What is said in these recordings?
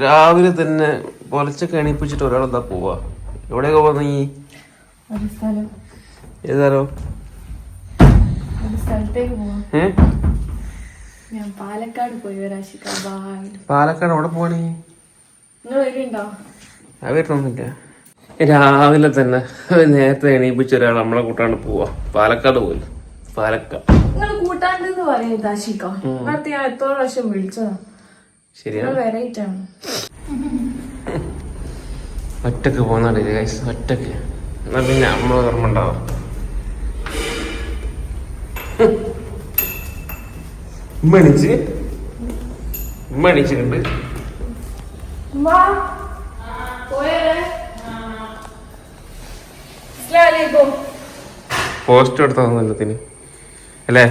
രാവിലെ തന്നെ പൊലച്ചൊക്കെ എണീപ്പിച്ചിട്ട് ഒരാളെന്താ പോവാ? എവിടെയൊക്കെ പോവാ നീ? ഏതാരോ പാലക്കാട് പോയി. പാലക്കാട് എവിടെ പോവാണീ? വരുന്നില്ല. രാവിലെ തന്നെ നേരത്തെ എണീപ്പിച്ച ഒരാൾ നമ്മളെ കൂട്ടാണ്ട് പോവാ. പാലക്കാട് പോയി. പാലക്കാട് കൂട്ടാണ്ടെന്ന് പറയുന്നത് ഞാൻ എത്ര പ്രാവശ്യം വിളിച്ചതാ. ശരിയാണ്, വെറൈറ്റാണ്. ഒറ്റക്ക് പോന്നറിയില്ല ഗൈസ്, ഒറ്റക്ക്. എന്നാ പിന്നെ നമ്മളെ ഓർമ്മ ഉണ്ടാവാം. ഉമ്മ എണീച്ചിട്ടുണ്ട്. പോസ്റ്റ് എടുത്തതിന് അല്ലേ?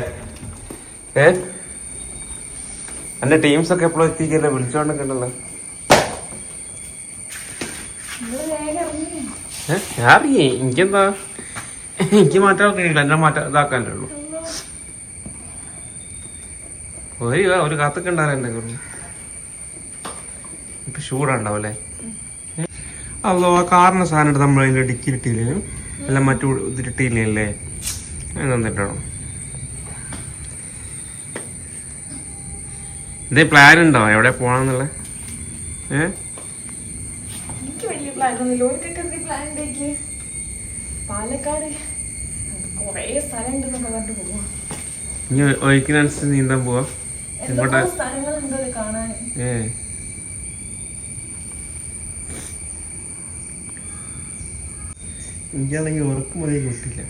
എന്റെ ടീംസ് ഒക്കെ എപ്പോഴും എത്തിക്കല്ലേ? വിളിച്ചോണ്ടൊക്കെ ഉണ്ടല്ലോ. ഞാൻ അറിയേ, എനിക്കെന്താ, എനിക്ക് മാറ്റാൻ കഴിയില്ല. എന്നെ ഇതാക്കാനല്ലേ ഉള്ളൂ. ഒരു കാത്തൊക്കെ ഉണ്ടാകാൻ ഇപ്പൊ ചൂടുണ്ടാവല്ലേ? അതോ ആ കാറിന് സാധനം എടുത്ത് നമ്മൾ അതിന്റെ ഡിക്കിലിട്ടില്ലേ? എല്ലാം മറ്റു ഇതിലിട്ടില്ലേ? തന്നിട്ടോ? എന്തേ പ്ലാൻ ഉണ്ടോ എവിടെ പോണെന്നുള്ള? ഇനി ഒഴുക്കിനനുസരിച്ച് നീന്താൻ പോവാ. എനിക്കാണെങ്കിൽ ഉറക്കം മതി കിട്ടില്ല.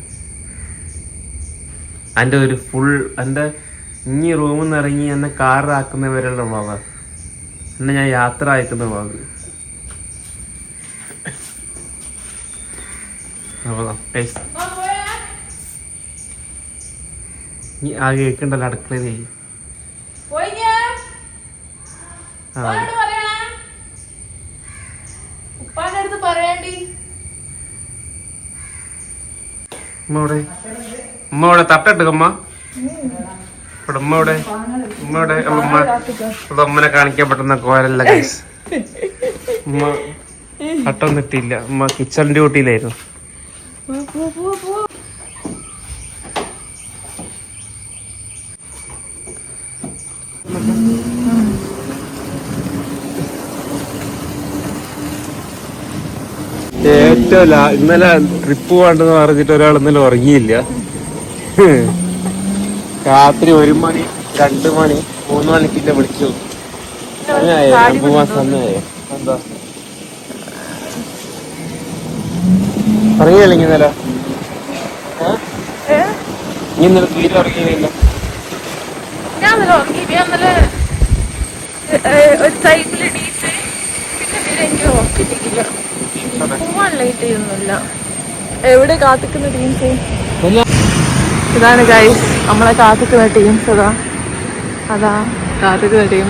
എൻ്റെ ഒരു ഫുൾ എൻ്റെ ഇനി റൂമിൽ നിന്ന് ഇറങ്ങി എന്നെ കാറിലാക്കുന്നവരുടെ ഭാഗം, എന്നെ ഞാൻ യാത്ര അയക്കുന്ന ഭാഗം. ആ കേൾക്കണ്ടല്ലോ അടുക്കളയിലേ. ഉമ്മ ഇവിടെ തട്ടെടുക്കമ്മ. ഇവിടെ ഉമ്മയുടെ അമ്മനെ കാണിക്കാൻ പറ്റുന്ന കോരല്ല ഗൈസ്. ഉമ്മ തട്ടൊന്നും ഇട്ടില്ല. ഉമ്മ കിച്ചൺ ഡ്യൂട്ടിയിലായിരുന്നു. ഏറ്റവും ഇന്നലെ ട്രിപ്പ് പോകണ്ടെന്ന് പറഞ്ഞിട്ട് ഒരാൾ ഇന്നലെ ഉറങ്ങിയില്ല. രാത്രി 1 മണി 2 മണി 3 മണിക്കിന്റെ വിളിച്ചു. പോവാൻ സമയമായോ? എന്താ അറിയില്ല. ഇന്നലെ തീരെ ഉറങ്ങിയില്ല. ഒരു ടൈമില് ഡീറ്റ് പിന്നെ എനിക്ക് ഉറക്കിട്ടില്ല. പോവാൻ ലേറ്റ് ചെയ്യുന്നില്ല. എവിടെ കാത്തിക്കുന്ന ടീംസ്? ഇതാണ് ഗൈസ് നമ്മളെ കാത്തിക്കുന്ന ടീംസ്. അതാ കാത്തിക്കുന്ന ടീം.